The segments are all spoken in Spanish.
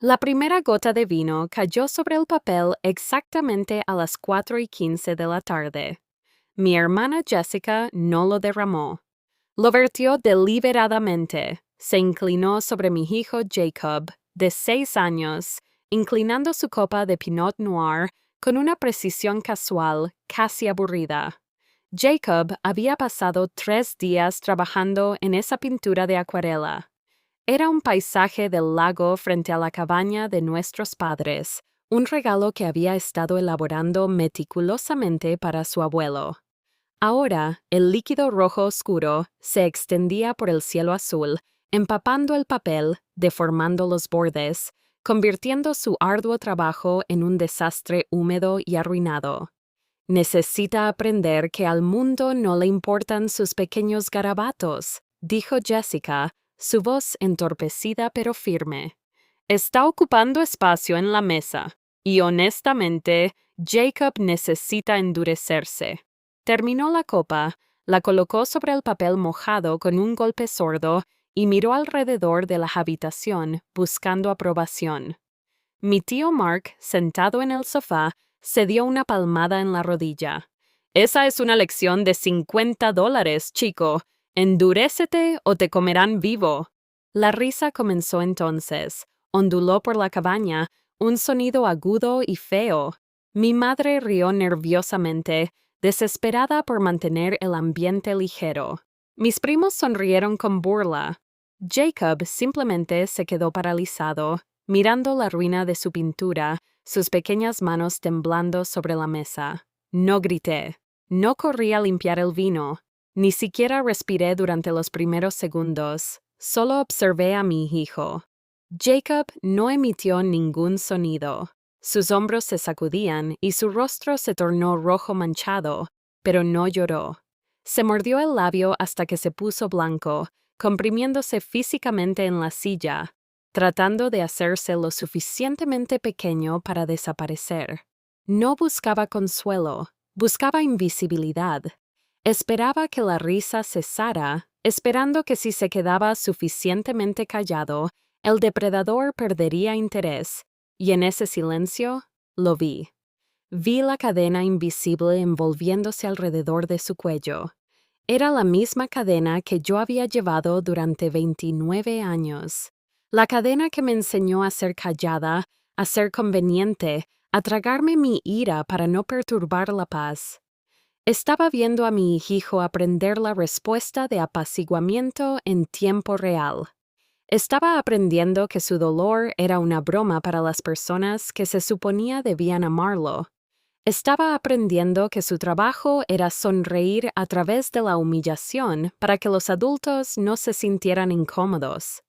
La primera gota de vino cayó sobre el papel exactamente a las 4:15 de la tarde. Mi hermana Jessica no lo derramó. Lo vertió deliberadamente. Se inclinó sobre mi hijo Jacob, de 6 años, inclinando su copa de Pinot Noir con una precisión casual, casi aburrida. Jacob había pasado 3 días trabajando en esa pintura de acuarela. Era un paisaje del lago frente a la cabaña de nuestros padres, un regalo que había estado elaborando meticulosamente para su abuelo. Ahora, el líquido rojo oscuro se extendía por el cielo azul, empapando el papel, deformando los bordes, convirtiendo su arduo trabajo en un desastre húmedo y arruinado. Necesita aprender que al mundo no le importan sus pequeños garabatos, dijo Jessica, su voz entorpecida pero firme. Está ocupando espacio en la mesa, y honestamente, Jacob necesita endurecerse. Terminó la copa, la colocó sobre el papel mojado con un golpe sordo y miró alrededor de la habitación buscando aprobación. Mi tío Mark, sentado en el sofá, se dio una palmada en la rodilla. Esa es una lección de $50, chico. Endurécete o te comerán vivo. La risa comenzó entonces. Onduló por la cabaña, un sonido agudo y feo. Mi madre rió nerviosamente, desesperada por mantener el ambiente ligero. Mis primos sonrieron con burla. Jacob simplemente se quedó paralizado, mirando la ruina de su pintura, sus pequeñas manos temblando sobre la mesa. No grité. No corrí a limpiar el vino. Ni siquiera respiré durante los primeros segundos. Solo observé a mi hijo. Jacob no emitió ningún sonido. Sus hombros se sacudían y su rostro se tornó rojo manchado, pero no lloró. Se mordió el labio hasta que se puso blanco, comprimiéndose físicamente en la silla, tratando de hacerse lo suficientemente pequeño para desaparecer. No buscaba consuelo, buscaba invisibilidad. Esperaba que la risa cesara, esperando que si se quedaba suficientemente callado, el depredador perdería interés, y en ese silencio lo vi. Vi la cadena invisible envolviéndose alrededor de su cuello. Era la misma cadena que yo había llevado durante 29 años. La cadena que me enseñó a ser callada, a ser conveniente, a tragarme mi ira para no perturbar la paz. Estaba viendo a mi hijo aprender la respuesta de apaciguamiento en tiempo real. Estaba aprendiendo que su dolor era una broma para las personas que se suponía debían amarlo. Estaba aprendiendo que su trabajo era sonreír a través de la humillación para que los adultos no se sintieran incómodos.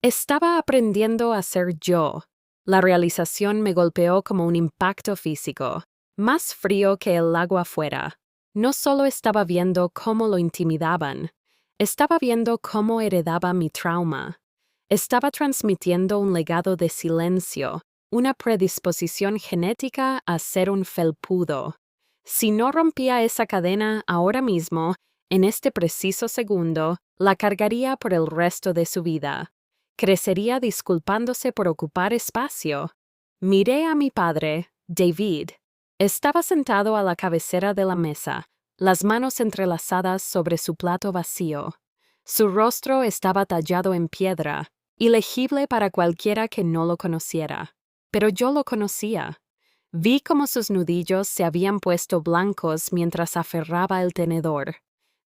Estaba aprendiendo a ser yo. La realización me golpeó como un impacto físico, más frío que el agua afuera. No solo estaba viendo cómo lo intimidaban, estaba viendo cómo heredaba mi trauma. Estaba transmitiendo un legado de silencio, una predisposición genética a ser un felpudo. Si no rompía esa cadena ahora mismo, en este preciso segundo, la cargaría por el resto de su vida. Crecería disculpándose por ocupar espacio. Miré a mi padre, David. Estaba sentado a la cabecera de la mesa, las manos entrelazadas sobre su plato vacío. Su rostro estaba tallado en piedra, ilegible para cualquiera que no lo conociera. Pero yo lo conocía. Vi cómo sus nudillos se habían puesto blancos mientras aferraba el tenedor.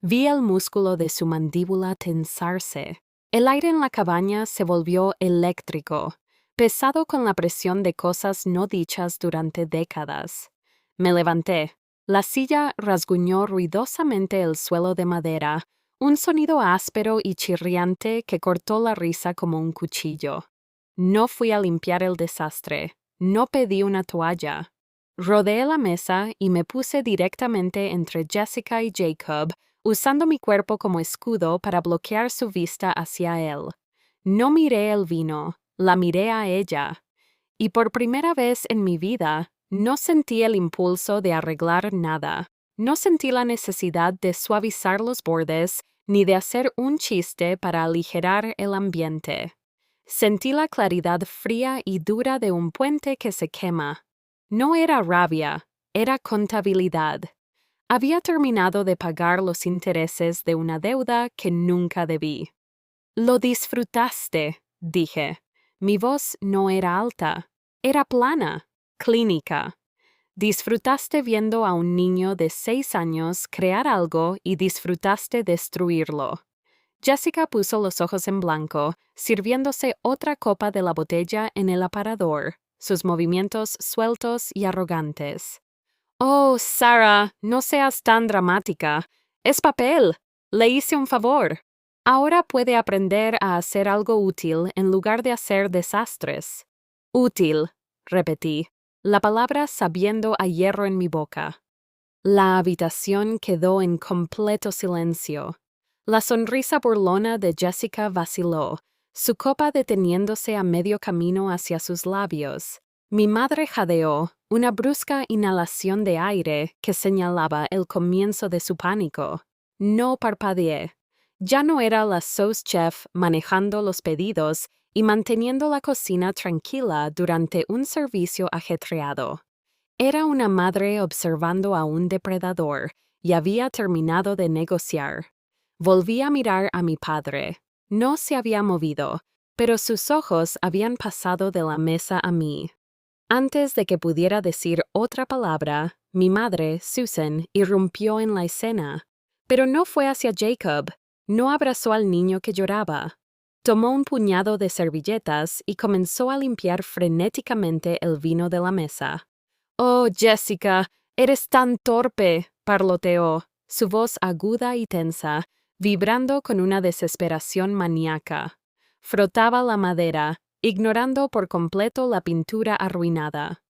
Vi el músculo de su mandíbula tensarse. El aire en la cabaña se volvió eléctrico, pesado con la presión de cosas no dichas durante décadas. Me levanté. La silla rasguñó ruidosamente el suelo de madera, un sonido áspero y chirriante que cortó la risa como un cuchillo. No fui a limpiar el desastre. No pedí una toalla. Rodeé la mesa y me puse directamente entre Jessica y Jacob, usando mi cuerpo como escudo para bloquear su vista hacia él. No miré el vino, la miré a ella. Y por primera vez en mi vida, no sentí el impulso de arreglar nada. No sentí la necesidad de suavizar los bordes ni de hacer un chiste para aligerar el ambiente. Sentí la claridad fría y dura de un puente que se quema. No era rabia, era contabilidad. Había terminado de pagar los intereses de una deuda que nunca debí. Lo disfrutaste, dije. Mi voz no era alta, era plana, clínica. Disfrutaste viendo a un niño de 6 años crear algo y disfrutaste destruirlo. Jessica puso los ojos en blanco, sirviéndose otra copa de la botella en el aparador, sus movimientos sueltos y arrogantes. Oh, Sarah, no seas tan dramática. Es papel. Le hice un favor. Ahora puede aprender a hacer algo útil en lugar de hacer desastres. Útil, repetí, la palabra sabiendo a hierro en mi boca. La habitación quedó en completo silencio. La sonrisa burlona de Jessica vaciló, su copa deteniéndose a medio camino hacia sus labios. Mi madre jadeó, una brusca inhalación de aire que señalaba el comienzo de su pánico. No parpadeé. Ya no era la sous chef manejando los pedidos y manteniendo la cocina tranquila durante un servicio ajetreado. Era una madre observando a un depredador y había terminado de negociar. Volví a mirar a mi padre. No se había movido, pero sus ojos habían pasado de la mesa a mí. Antes de que pudiera decir otra palabra, mi madre, Susan, irrumpió en la escena. Pero no fue hacia Jacob, no abrazó al niño que lloraba. Tomó un puñado de servilletas y comenzó a limpiar frenéticamente el vino de la mesa. «Oh, Jessica, eres tan torpe», parloteó, su voz aguda y tensa, vibrando con una desesperación maníaca. Frotaba la madera, ignorando por completo la pintura arruinada.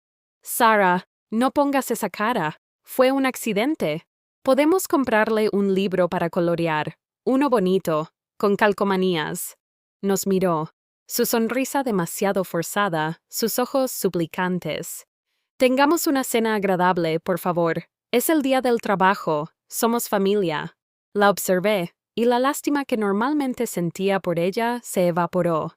«Sarah, no pongas esa cara. Fue un accidente. Podemos comprarle un libro para colorear, uno bonito, con calcomanías». Nos miró, su sonrisa demasiado forzada, sus ojos suplicantes. «Tengamos una cena agradable, por favor. Es el día del trabajo. Somos familia». La observé, y la lástima que normalmente sentía por ella se evaporó.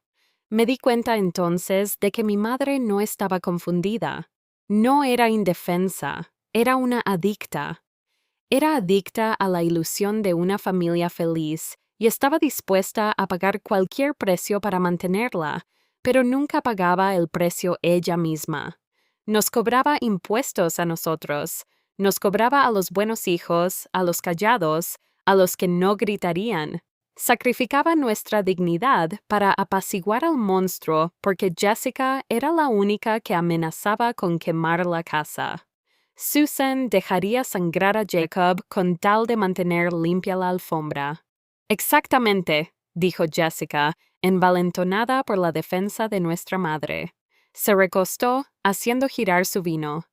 Me di cuenta entonces de que mi madre no estaba confundida. No era indefensa, era una adicta. Era adicta a la ilusión de una familia feliz y estaba dispuesta a pagar cualquier precio para mantenerla, pero nunca pagaba el precio ella misma. Nos cobraba impuestos a nosotros, nos cobraba a los buenos hijos, a los callados, a los que no gritarían. Sacrificaba nuestra dignidad para apaciguar al monstruo porque Jessica era la única que amenazaba con quemar la casa. Susan dejaría sangrar a Jacob con tal de mantener limpia la alfombra. «Exactamente», dijo Jessica, envalentonada por la defensa de nuestra madre. Se recostó, haciendo girar su vino.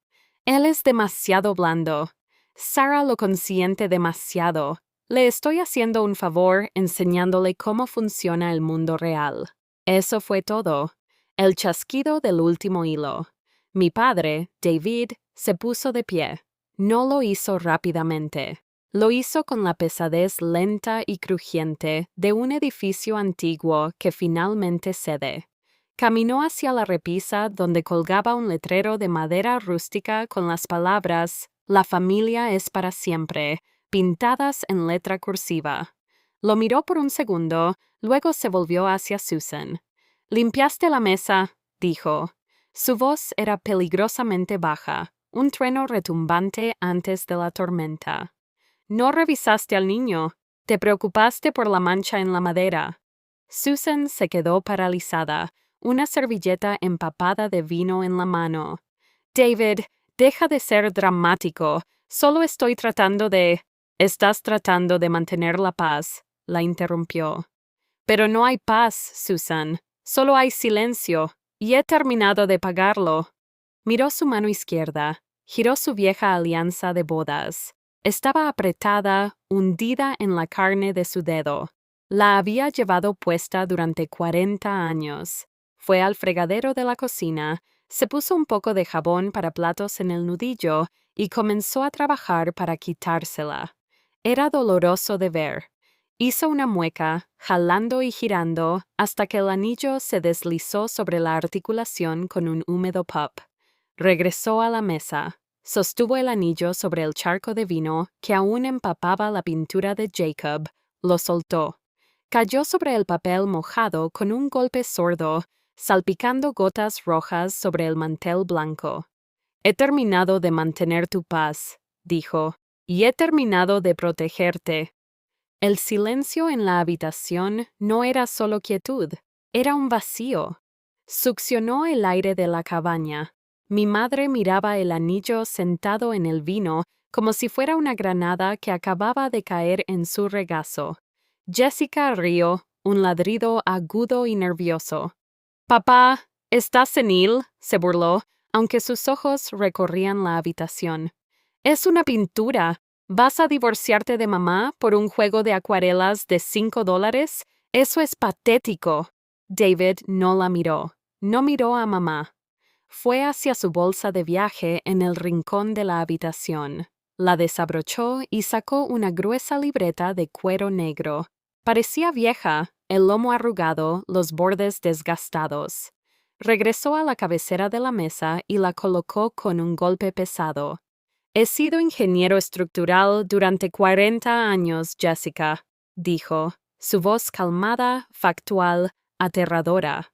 «Él es demasiado blando. Sarah lo consiente demasiado. Le estoy haciendo un favor enseñándole cómo funciona el mundo real». Eso fue todo. El chasquido del último hilo. Mi padre, David, se puso de pie. No lo hizo rápidamente. Lo hizo con la pesadez lenta y crujiente de un edificio antiguo que finalmente cede. Caminó hacia la repisa donde colgaba un letrero de madera rústica con las palabras «La familia es para siempre», pintadas en letra cursiva. Lo miró por un segundo, luego se volvió hacia Susan. «¿Limpiaste la mesa?», dijo. Su voz era peligrosamente baja, un trueno retumbante antes de la tormenta. «¿No revisaste al niño? ¿Te preocupaste por la mancha en la madera?» Susan se quedó paralizada, una servilleta empapada de vino en la mano. «David, deja de ser dramático. Solo estoy tratando de...» «Estás tratando de mantener la paz», la interrumpió. «Pero no hay paz, Susan. Solo hay silencio. Y he terminado de pagarlo». Miró su mano izquierda, giró su vieja alianza de bodas. Estaba apretada, hundida en la carne de su dedo. La había llevado puesta durante 40 años. Fue al fregadero de la cocina, se puso un poco de jabón para platos en el nudillo y comenzó a trabajar para quitársela. Era doloroso de ver. Hizo una mueca, jalando y girando, hasta que el anillo se deslizó sobre la articulación con un húmedo pop. Regresó a la mesa. Sostuvo el anillo sobre el charco de vino que aún empapaba la pintura de Jacob. Lo soltó. Cayó sobre el papel mojado con un golpe sordo, salpicando gotas rojas sobre el mantel blanco. «He terminado de mantener tu paz», dijo, «y he terminado de protegerte». El silencio en la habitación no era solo quietud, era un vacío. Succionó el aire de la cabaña. Mi madre miraba el anillo sentado en el vino como si fuera una granada que acababa de caer en su regazo. Jessica rió, un ladrido agudo y nervioso. «Papá, ¿estás senil?», se burló, aunque sus ojos recorrían la habitación. «Es una pintura. ¿Vas a divorciarte de mamá por un juego de acuarelas de $5? Eso es patético». David no la miró. No miró a mamá. Fue hacia su bolsa de viaje en el rincón de la habitación. La desabrochó y sacó una gruesa libreta de cuero negro. Parecía vieja, el lomo arrugado, los bordes desgastados. Regresó a la cabecera de la mesa y la colocó con un golpe pesado. «He sido ingeniero estructural durante 40 años, Jessica», dijo, su voz calmada, factual, aterradora.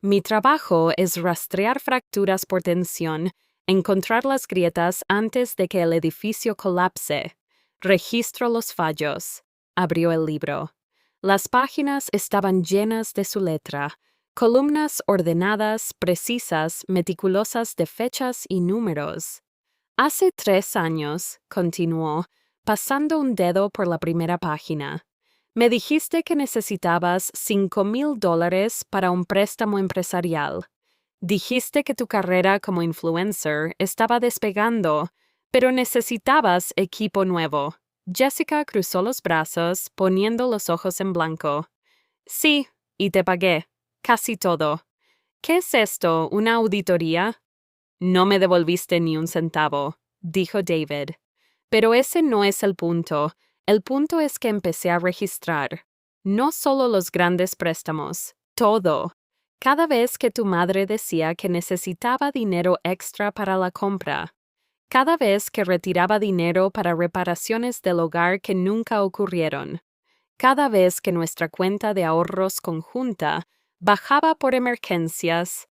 «Mi trabajo es rastrear fracturas por tensión, encontrar las grietas antes de que el edificio colapse. Registro los fallos». Abrió el libro. Las páginas estaban llenas de su letra, columnas ordenadas, precisas, meticulosas de fechas y números. «Hace 3 años», continuó, pasando un dedo por la primera página, «me dijiste que necesitabas $5,000 para un préstamo empresarial. Dijiste que tu carrera como influencer estaba despegando, pero necesitabas equipo nuevo». Jessica cruzó los brazos, poniendo los ojos en blanco. «Sí, y te pagué. Casi todo». «¿Qué es esto, una auditoría?» «No me devolviste ni un centavo», dijo David. «Pero ese no es el punto. El punto es que empecé a registrar. No solo los grandes préstamos, todo. Cada vez que tu madre decía que necesitaba dinero extra para la compra. Cada vez que retiraba dinero para reparaciones del hogar que nunca ocurrieron. Cada vez que nuestra cuenta de ahorros conjunta bajaba por emergencias».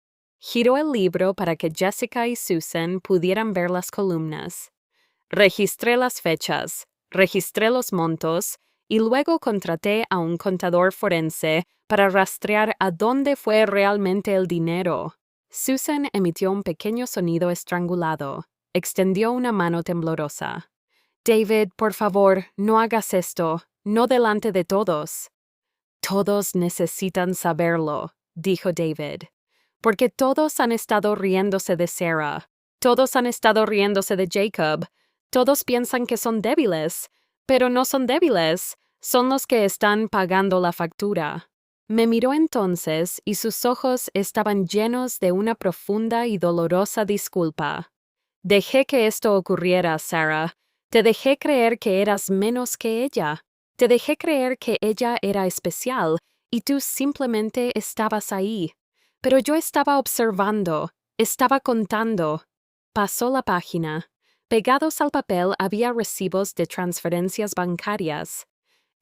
Giró el libro para que Jessica y Susan pudieran ver las columnas. «Registré las fechas, registré los montos y luego contraté a un contador forense para rastrear a dónde fue realmente el dinero». Susan emitió un pequeño sonido estrangulado. Extendió una mano temblorosa. «David, por favor, no hagas esto, no delante de todos». «Todos necesitan saberlo», dijo David. «Porque todos han estado riéndose de Sarah. Todos han estado riéndose de Jacob. Todos piensan que son débiles, pero no son débiles. Son los que están pagando la factura». Me miró entonces y sus ojos estaban llenos de una profunda y dolorosa disculpa. «Dejé que esto ocurriera, Sarah. Te dejé creer que eras menos que ella. Te dejé creer que ella era especial y tú simplemente estabas ahí. Pero yo estaba observando, estaba contando». Pasó la página. Pegados al papel había recibos de transferencias bancarias.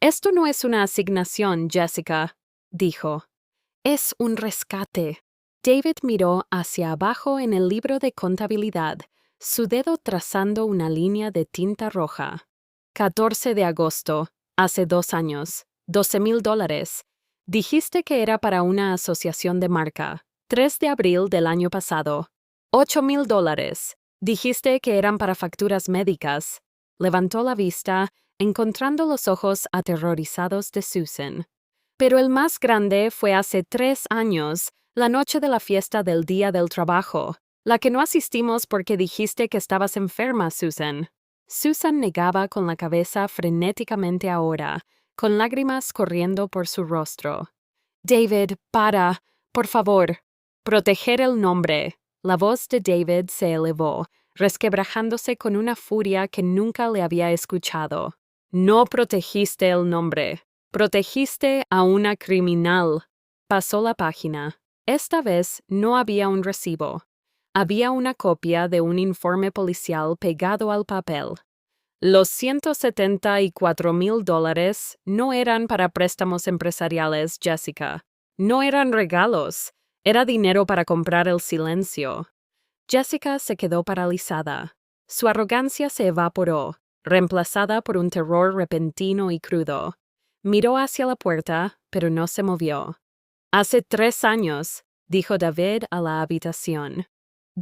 «Esto no es una asignación, Jessica», dijo. «Es un rescate». David miró hacia abajo en el libro de contabilidad, su dedo trazando una línea de tinta roja. 14 de agosto, hace 2 años, $12,000. Dijiste que era para una asociación de marca. 3 de abril del año pasado, $8,000. Dijiste que eran para facturas médicas. Levantó la vista, encontrando los ojos aterrorizados de Susan. «Pero el más grande fue hace 3 años, la noche de la fiesta del Día del Trabajo, la que no asistimos porque dijiste que estabas enferma, Susan». Susan negaba con la cabeza frenéticamente ahora, con lágrimas corriendo por su rostro. «David, para, por favor. Proteger el nombre». La voz de David se elevó, resquebrajándose con una furia que nunca le había escuchado. «No protegiste el nombre. Protegiste a una criminal. Pasó la página. Esta vez no había un recibo. Había una copia de un informe policial pegado al papel. Los $174,000 no eran para préstamos empresariales, Jessica. No eran regalos. Era dinero para comprar el silencio. Jessica se quedó paralizada. Su arrogancia se evaporó, reemplazada por un terror repentino y crudo. Miró hacia la puerta, pero no se movió. «Hace 3 años», dijo David a la habitación.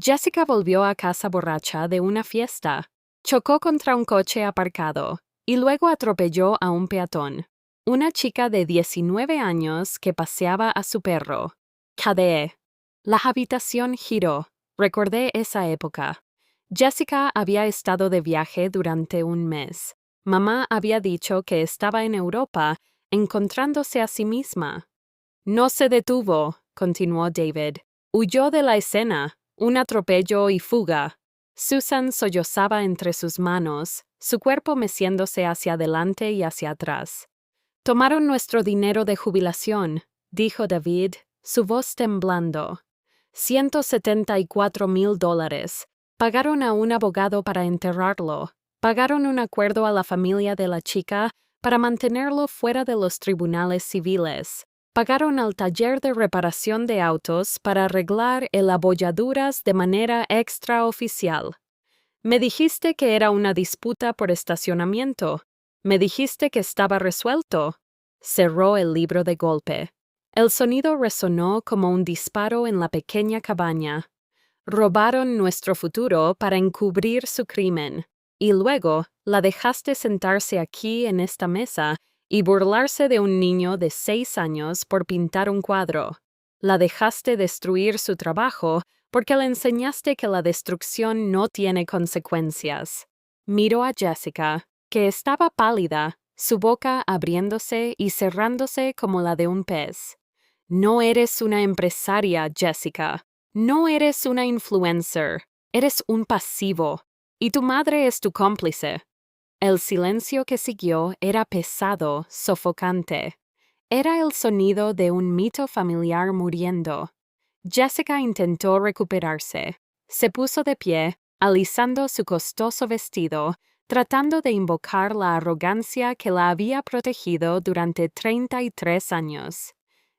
Jessica volvió a casa borracha de una fiesta. Chocó contra un coche aparcado y luego atropelló a un peatón. Una chica de 19 años que paseaba a su perro. Cadeé. La habitación giró. Recordé esa época. Jessica había estado de viaje durante un mes. Mamá había dicho que estaba en Europa, encontrándose a sí misma. No se detuvo, continuó David. Huyó de la escena, un atropello y fuga. Susan sollozaba entre sus manos, su cuerpo meciéndose hacia adelante y hacia atrás. Tomaron nuestro dinero de jubilación, dijo David, su voz temblando. $174,000. Pagaron a un abogado para enterrarlo. Pagaron un acuerdo a la familia de la chica para mantenerlo fuera de los tribunales civiles. Pagaron al taller de reparación de autos para arreglar el abolladuras de manera extraoficial. Me dijiste que era una disputa por estacionamiento. Me dijiste que estaba resuelto. Cerró el libro de golpe. El sonido resonó como un disparo en la pequeña cabaña. Robaron nuestro futuro para encubrir su crimen. Y luego la dejaste sentarse aquí en esta mesa y burlarse de un niño de 6 años por pintar un cuadro. La dejaste destruir su trabajo porque le enseñaste que la destrucción no tiene consecuencias. Miró a Jessica, que estaba pálida, su boca abriéndose y cerrándose como la de un pez. No eres una empresaria, Jessica. No eres una influencer. Eres un pasivo. Y tu madre es tu cómplice. El silencio que siguió era pesado, sofocante. Era el sonido de un mito familiar muriendo. Jessica intentó recuperarse. Se puso de pie, alisando su costoso vestido, tratando de invocar la arrogancia que la había protegido durante 33 años.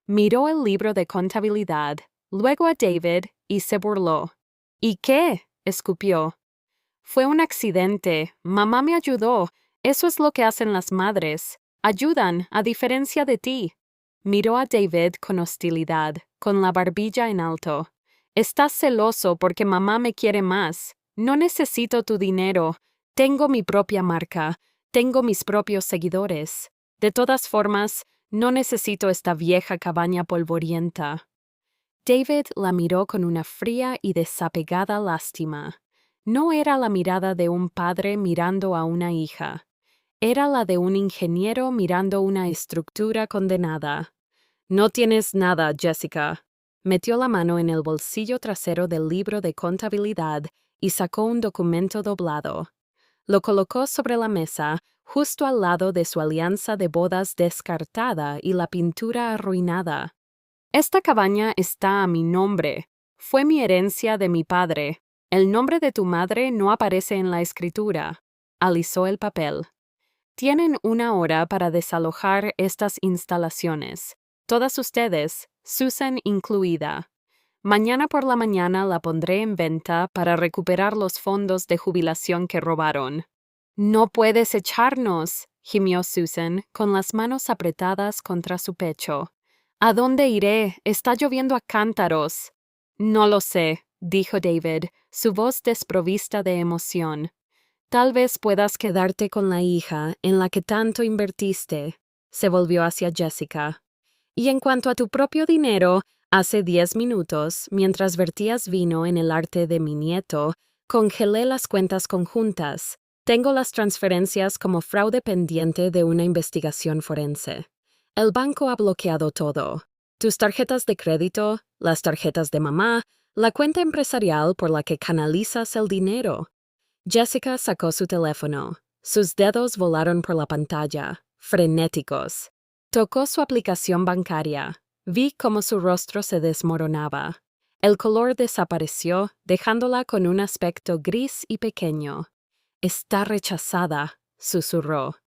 Miró el libro de contabilidad, luego a David, y se burló. ¿Y qué?, escupió. Fue un accidente. Mamá me ayudó. Eso es lo que hacen las madres. Ayudan, a diferencia de ti. Miró a David con hostilidad, con la barbilla en alto. Estás celoso porque mamá me quiere más. No necesito tu dinero. Tengo mi propia marca. Tengo mis propios seguidores. De todas formas, no necesito esta vieja cabaña polvorienta. David la miró con una fría y desapegada lástima. No era la mirada de un padre mirando a una hija. Era la de un ingeniero mirando una estructura condenada. No tienes nada, Jessica. Metió la mano en el bolsillo trasero del libro de contabilidad y sacó un documento doblado. Lo colocó sobre la mesa, justo al lado de su alianza de bodas descartada y la pintura arruinada. Esta cabaña está a mi nombre. Fue mi herencia de mi padre. El nombre de tu madre no aparece en la escritura. Alisó el papel. Tienen 1 hora para desalojar estas instalaciones. Todas ustedes, Susan incluida. Mañana por la mañana la pondré en venta para recuperar los fondos de jubilación que robaron. No puedes echarnos, gimió Susan, con las manos apretadas contra su pecho. ¿A dónde iré? Está lloviendo a cántaros. No lo sé, dijo David, su voz desprovista de emoción. Tal vez puedas quedarte con la hija en la que tanto invertiste. Se volvió hacia Jessica. Y en cuanto a tu propio dinero, hace 10 minutos, mientras vertías vino en el arte de mi nieto, congelé las cuentas conjuntas. Tengo las transferencias como fraude pendiente de una investigación forense. El banco ha bloqueado todo. Tus tarjetas de crédito, las tarjetas de mamá, la cuenta empresarial por la que canalizas el dinero. Jessica sacó su teléfono. Sus dedos volaron por la pantalla, frenéticos. Tocó su aplicación bancaria. Vi cómo su rostro se desmoronaba. El color desapareció, dejándola con un aspecto gris y pequeño. «Está rechazada», susurró.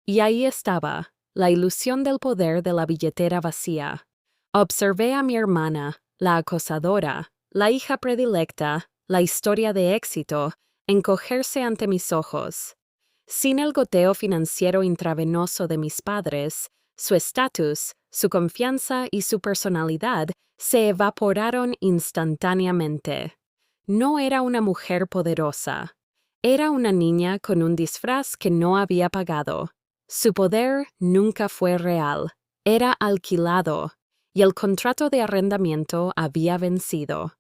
Y ahí estaba, la ilusión del poder de la billetera vacía. Observé a mi hermana, la acosadora, la hija predilecta, la historia de éxito, encogerse ante mis ojos. Sin el goteo financiero intravenoso de mis padres, su estatus, su confianza y su personalidad se evaporaron instantáneamente. No era una mujer poderosa. Era una niña con un disfraz que no había pagado. Su poder nunca fue real. Era alquilado, y el contrato de arrendamiento había vencido.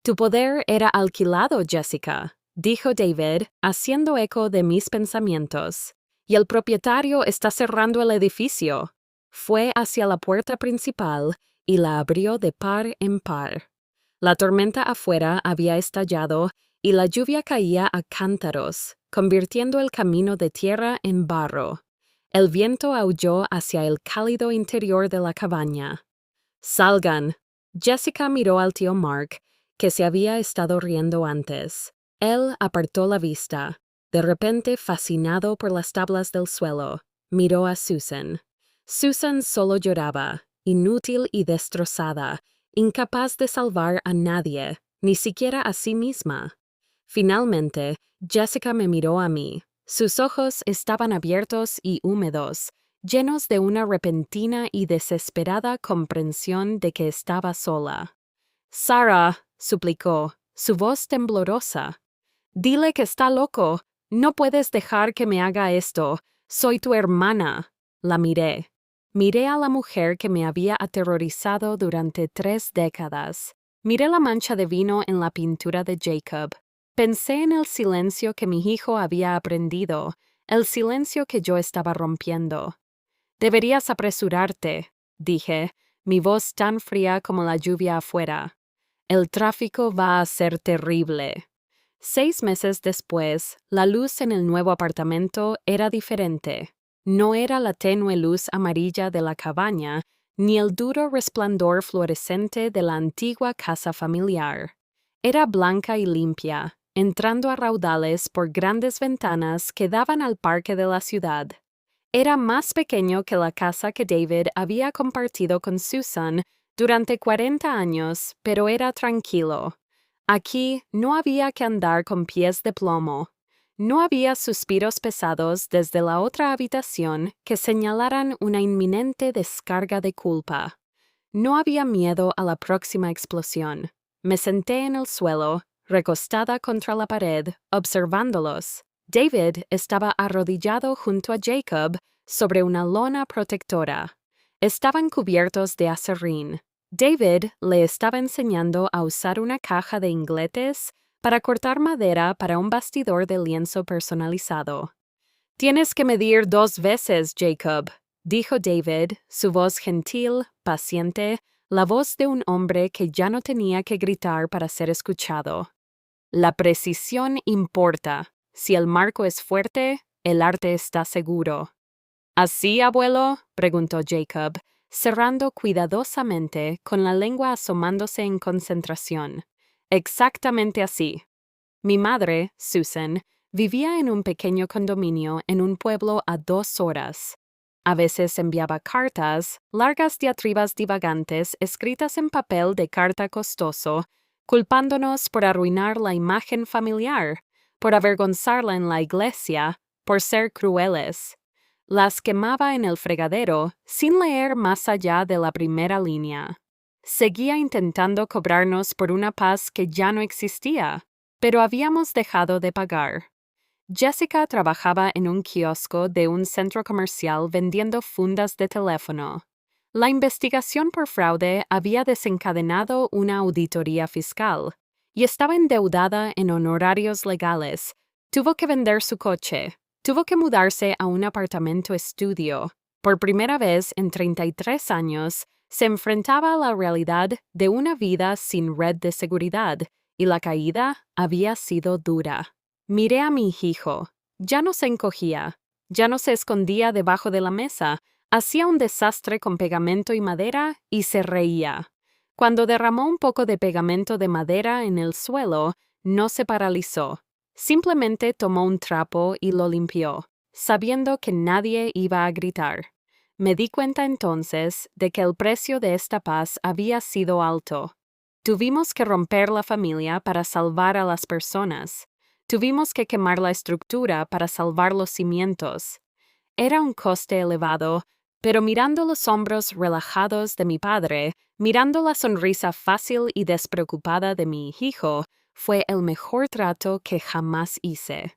«Tu poder era alquilado, Jessica», dijo David, haciendo eco de mis pensamientos. «Y el propietario está cerrando el edificio». Fue hacia la puerta principal y la abrió de par en par. La tormenta afuera había estallado y la lluvia caía a cántaros, convirtiendo el camino de tierra en barro. El viento aulló hacia el cálido interior de la cabaña. «Salgan». Jessica miró al tío Mark, que se había estado riendo antes. Él apartó la vista. De repente, fascinado por las tablas del suelo, miró a Susan. Susan solo lloraba, inútil y destrozada, incapaz de salvar a nadie, ni siquiera a sí misma. Finalmente, Jessica me miró a mí. Sus ojos estaban abiertos y húmedos, llenos de una repentina y desesperada comprensión de que estaba sola. «Sarah», suplicó, su voz temblorosa. «Dile que está loco. No puedes dejar que me haga esto. Soy tu hermana». La miré. Miré a la mujer que me había aterrorizado durante 3 décadas. Miré la mancha de vino en la pintura de Jacob. Pensé en el silencio que mi hijo había aprendido, el silencio que yo estaba rompiendo. «Deberías apresurarte», dije, mi voz tan fría como la lluvia afuera. «El tráfico va a ser terrible». 6 meses después, la luz en el nuevo apartamento era diferente. No era la tenue luz amarilla de la cabaña, ni el duro resplandor fluorescente de la antigua casa familiar. Era blanca y limpia, entrando a raudales por grandes ventanas que daban al parque de la ciudad. Era más pequeño que la casa que David había compartido con Susan durante 40 años, pero era tranquilo. Aquí no había que andar con pies de plomo. No había suspiros pesados desde la otra habitación que señalaran una inminente descarga de culpa. No había miedo a la próxima explosión. Me senté en el suelo, recostada contra la pared, observándolos. David estaba arrodillado junto a Jacob sobre una lona protectora. Estaban cubiertos de aserrín. David le estaba enseñando a usar una caja de ingletes para cortar madera para un bastidor de lienzo personalizado. «Tienes que medir 2 veces, Jacob», dijo David, su voz gentil, paciente, la voz de un hombre que ya no tenía que gritar para ser escuchado. «La precisión importa. Si el marco es fuerte, el arte está seguro». «¿Así, abuelo?», preguntó Jacob, cerrando cuidadosamente, con la lengua asomándose en concentración. «Exactamente así». Mi madre, Susan, vivía en un pequeño condominio en un pueblo a 2 horas. A veces enviaba cartas, largas diatribas divagantes escritas en papel de carta costoso, culpándonos por arruinar la imagen familiar, por avergonzarla en la iglesia, por ser crueles. Las quemaba en el fregadero sin leer más allá de la primera línea. Seguía intentando cobrarnos por una paz que ya no existía, pero habíamos dejado de pagar. Jessica trabajaba en un kiosco de un centro comercial vendiendo fundas de teléfono. La investigación por fraude había desencadenado una auditoría fiscal y estaba endeudada en honorarios legales. Tuvo que vender su coche. Tuvo que mudarse a un apartamento estudio. Por primera vez en 33 años, se enfrentaba a la realidad de una vida sin red de seguridad, y la caída había sido dura. Miré a mi hijo. Ya no se encogía. Ya no se escondía debajo de la mesa, Hacía un desastre con pegamento y madera y se reía. Cuando derramó un poco de pegamento de madera en el suelo, no se paralizó. Simplemente tomó un trapo y lo limpió, sabiendo que nadie iba a gritar. Me di cuenta entonces de que el precio de esta paz había sido alto. Tuvimos que romper la familia para salvar a las personas. Tuvimos que quemar la estructura para salvar los cimientos. Era un coste elevado, pero mirando los hombros relajados de mi padre, mirando la sonrisa fácil y despreocupada de mi hijo, fue el mejor trato que jamás hice.